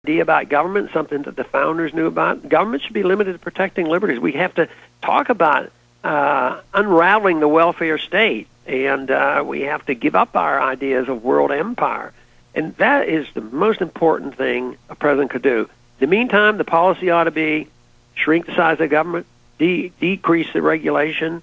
idea about government, something that the founders knew about. Government should be limited to protecting liberties. We have to talk about unraveling the welfare state, and we have to give up our ideas of world empire. And that is the most important thing a president could do. In the meantime, the policy ought to be shrink the size of the government, decrease the regulation,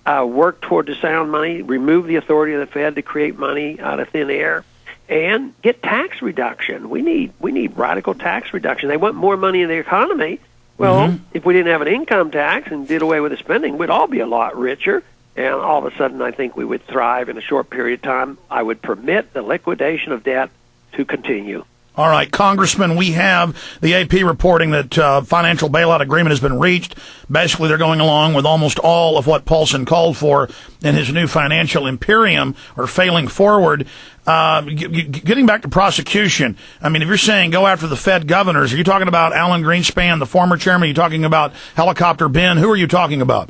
work toward the sound money, remove the authority of the Fed to create money out of thin air, and get tax reduction. We need radical tax reduction. They want more money in the economy. Well, if we didn't have an income tax and did away with the spending, we'd all be a lot richer. And all of a sudden, I think we would thrive in a short period of time. I would permit the liquidation of debt to continue. All right, Congressman, we have the AP reporting that financial bailout agreement has been reached. Basically, they're going along with almost all of what Paulson called for in his new financial imperium, or failing forward. Getting back to prosecution, I mean, if you're saying go after the Fed governors, are you talking about Alan Greenspan, the former chairman? Are you talking about Helicopter Ben? Who are you talking about?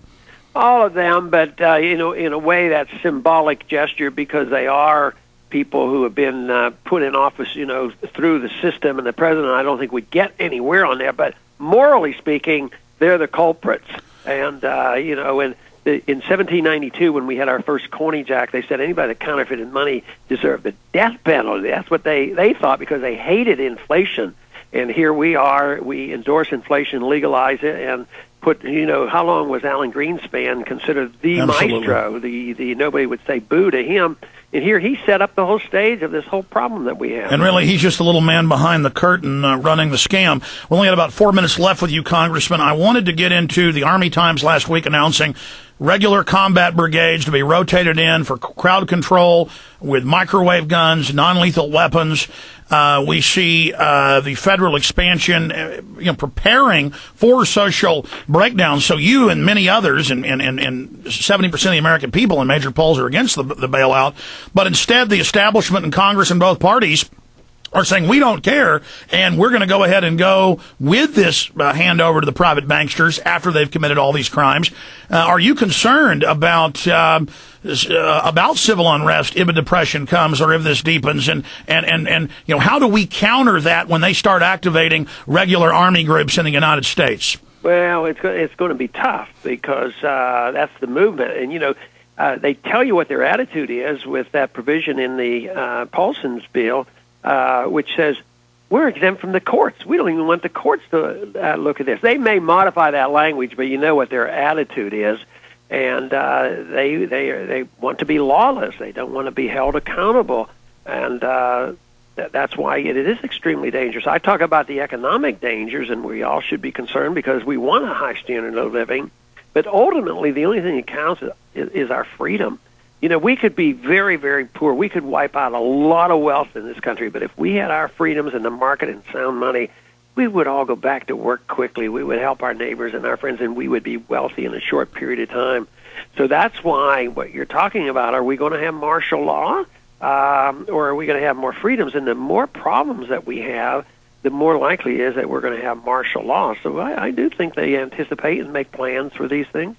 All of them, but in a way that's symbolic gesture, because they are people who have been put in office, through the system, and the president, I don't think would get anywhere on there. But morally speaking, they're the culprits. And in 1792, when we had our first Coinage Act, they said anybody that counterfeited money deserved the death penalty. That's what they thought, because they hated inflation. And here we are, we endorse inflation, legalize it, and put, how long was Alan Greenspan considered the maestro? The nobody would say boo to him. And here he set up the whole stage of this whole problem that we have. And really, he's just a little man behind the curtain running the scam. We only got about 4 minutes left with you, Congressman. I wanted to get into the Army Times last week announcing regular combat brigades to be rotated in for crowd control with microwave guns, non-lethal weapons. We see the federal expansion, preparing for social breakdown. So you and many others, and 70% of the American people in major polls are against the bailout. But instead, the establishment in Congress and both parties are saying we don't care, and we're going to go ahead and go with this handover to the private banksters after they've committed all these crimes. Are you concerned about civil unrest if a depression comes or if this deepens? And how do we counter that when they start activating regular Army groups in the United States? Well, it's going to be tough, because that's the movement. And, they tell you what their attitude is with that provision in the Paulson's bill, which says we're exempt from the courts. We don't even want the courts to look at this. They may modify that language, but you know what their attitude is, and they want to be lawless. They don't want to be held accountable, and that's why it is extremely dangerous. I talk about the economic dangers, and we all should be concerned because we want a high standard of living, but ultimately the only thing that counts is our freedom. We could be very, very poor. We could wipe out a lot of wealth in this country, but if we had our freedoms in the market and sound money, we would all go back to work quickly. We would help our neighbors and our friends, and we would be wealthy in a short period of time. So that's why what you're talking about, are we going to have martial law, or are we going to have more freedoms? And the more problems that we have, the more likely is that we're going to have martial law. So I do think they anticipate and make plans for these things.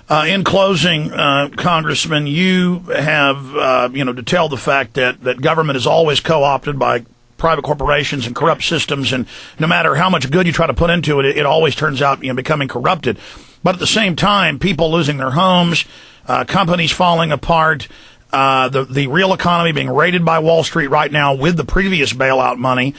In closing, Congressman, you have, to tell the fact that government is always co-opted by private corporations and corrupt systems, and no matter how much good you try to put into it, it always turns out, becoming corrupted. But at the same time, people losing their homes, companies falling apart, the real economy being raided by Wall Street right now with the previous bailout money,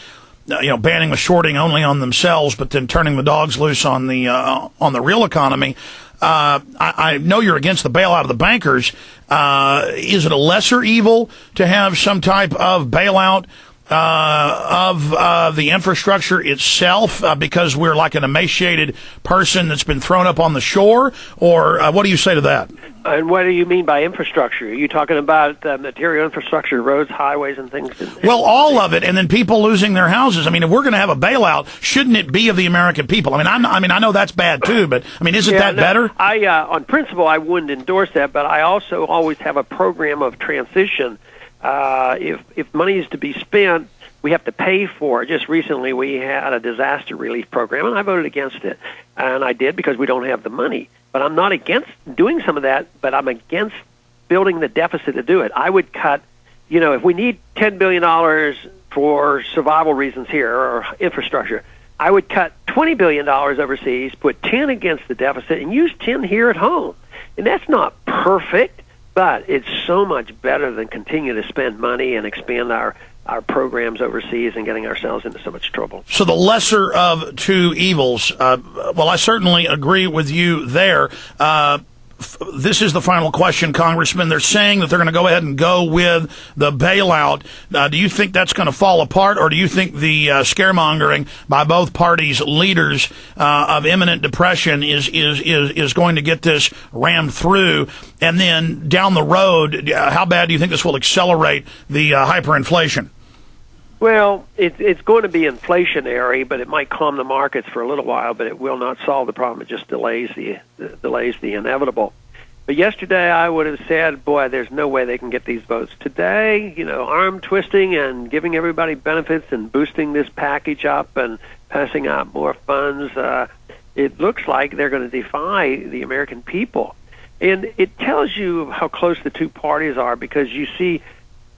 banning the shorting only on themselves, but then turning the dogs loose on the real economy. I know you're against the bailout of the bankers. Is it a lesser evil to have some type of bailout of the infrastructure itself because we're like an emaciated person that's been thrown up on the shore? Or what do you say to that? And what do you mean by infrastructure? Are you talking about material infrastructure, roads, highways, and things? Well, all of it, and then people losing their houses. I mean, if we're going to have a bailout, shouldn't it be of the American people? I know that's bad too, but isn't that better? On principle, I wouldn't endorse that, but I also always have a program of transition. If money is to be spent, we have to pay for it. Just recently, we had a disaster relief program, and I voted against it, and I did because we don't have the money. But I'm not against doing some of that, but I'm against building the deficit to do it. I would cut, if we need $10 billion for survival reasons here or infrastructure, I would cut $20 billion overseas, put 10 against the deficit, and use 10 here at home. And that's not perfect, but it's so much better than continue to spend money and expand our programs overseas and getting ourselves into so much trouble. So the lesser of two evils. Well, I certainly agree with you there. This is the final question, Congressman. They're saying that they're going to go ahead and go with the bailout. Do you think that's going to fall apart, or do you think the scaremongering by both parties' leaders of imminent depression is going to get this rammed through? And then down the road, how bad do you think this will accelerate the hyperinflation? Well, it's going to be inflationary, but it might calm the markets for a little while, but it will not solve the problem. It just delays the inevitable. But yesterday I would have said, boy, there's no way they can get these votes. Today, arm twisting and giving everybody benefits and boosting this package up and passing out more funds, it looks like they're going to defy the American people. And it tells you how close the two parties are, because you see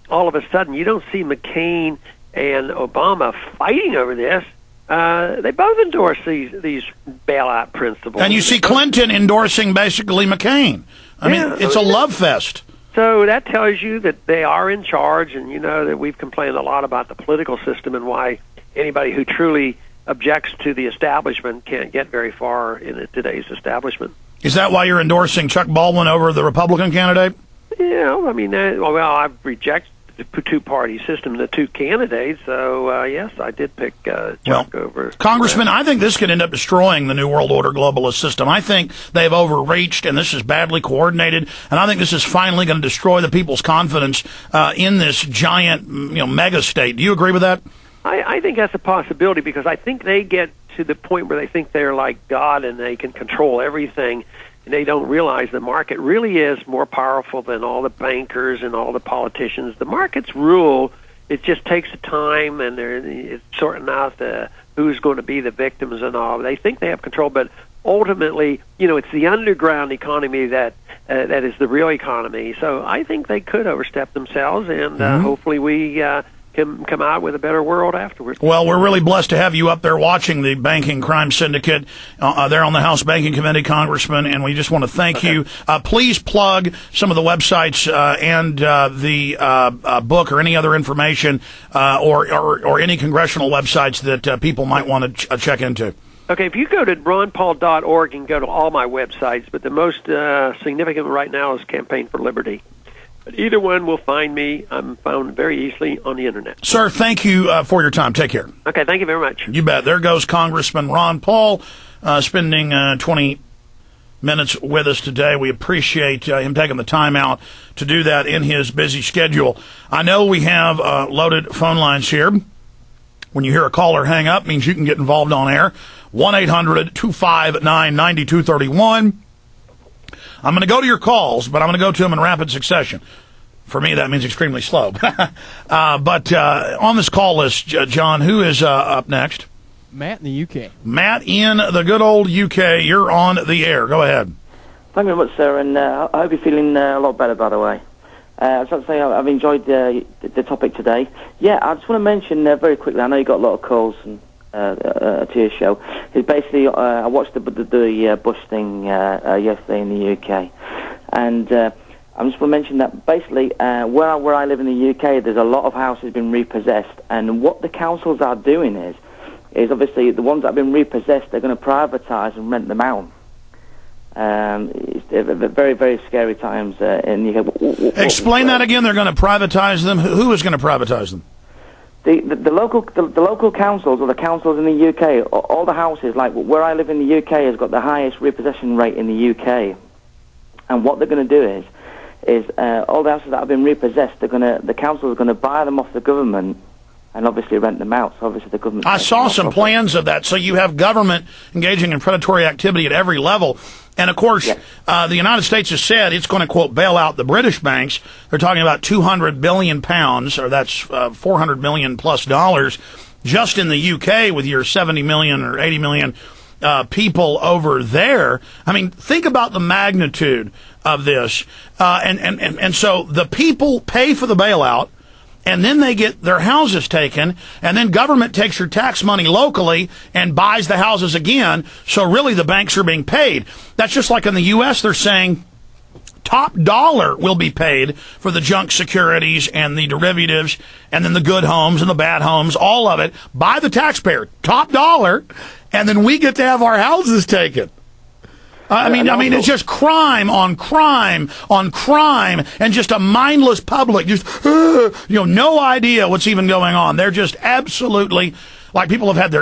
all of a sudden, you don't see McCain and Obama fighting over this. They both endorse these bailout principles. And you see Clinton endorsing basically McCain. I mean, it's a love fest. So that tells you that they are in charge, and you know that we've complained a lot about the political system and why anybody who truly objects to the establishment can't get very far in today's establishment. Is that why you're endorsing Chuck Baldwin over the Republican candidate? Yeah, I mean, I've rejected the two-party system, the two candidates. So, yes, I did pick Chuck over. Congressman, I think this could end up destroying the New World Order globalist system. I think they've overreached, and this is badly coordinated, and I think this is finally going to destroy the people's confidence in this giant, mega state. Do you agree with that? I think that's a possibility, because I think they get to the point where they think they're like God and they can control everything. They don't realize the market really is more powerful than all the bankers and all the politicians. The markets rule. It just takes time, and it's sorting out who's going to be the victims and all. They think they have control, but ultimately, it's the underground economy that is the real economy. So I think they could overstep themselves, and hopefully we can come out with a better world afterwards. Well, we're really blessed to have you up there watching the banking crime syndicate there on the House Banking Committee, Congressman, and we just want to thank you. Please plug some of the websites and the book or any other information or any congressional websites that people might want to check into. Okay, if you go to ronpaul.org, you can go to all my websites, but the most significant right now is Campaign for Liberty. But either one will find me. I'm found very easily on the Internet. Sir, thank you for your time. Take care. Okay, thank you very much. You bet. There goes Congressman Ron Paul spending 20 minutes with us today. We appreciate him taking the time out to do that in his busy schedule. I know we have loaded phone lines here. When you hear a caller hang up, means you can get involved on air. 1-800-259-9231. I'm going to go to your calls, but I'm going to go to them in rapid succession. For me, that means extremely slow. But on this call list, John, who is up next? Matt in the UK. Matt in the good old UK. You're on the air. Go ahead. Thank you very much, sir, and I hope you're feeling a lot better, by the way. I was about to say I've enjoyed the topic today. Yeah, I just want to mention very quickly, I know you got a lot of calls and to your show. It's basically, I watched the Bush thing yesterday in the UK, and I just want to mention that basically where I live in the UK, there's a lot of houses been repossessed, and what the councils are doing is obviously the ones that have been repossessed, they're going to privatise and rent them out. It's very, very scary times in the UK. Explain that again. They're going to privatize them. Who is going to privatize them? The local councils, or the councils in the UK, all the houses, like where I live in the UK, has got the highest repossession rate in the UK. And what they're going to do is all the houses that have been repossessed, the councils are going to buy them off the government and obviously rent them out. So obviously the government. I saw some plans of that. So you have government engaging in predatory activity at every level. And, of course, the United States has said it's going to, quote, bail out the British banks. They're talking about £200 billion, or that's $400 million plus dollars, just in the UK with your 70 million or 80 million people over there. I mean, think about the magnitude of this. And so the people pay for the bailout. and then they get their houses taken, and then government takes your tax money locally and buys the houses again. So really the banks are being paid. That's just like in the U.S. they're saying top dollar will be paid for the junk securities and the derivatives and then the good homes and the bad homes, all of it, by the taxpayer. Top dollar, and then we get to have our houses taken. I mean, it's just crime on crime on crime, and just a mindless public, just no idea what's even going on. They're just absolutely, like, people have had their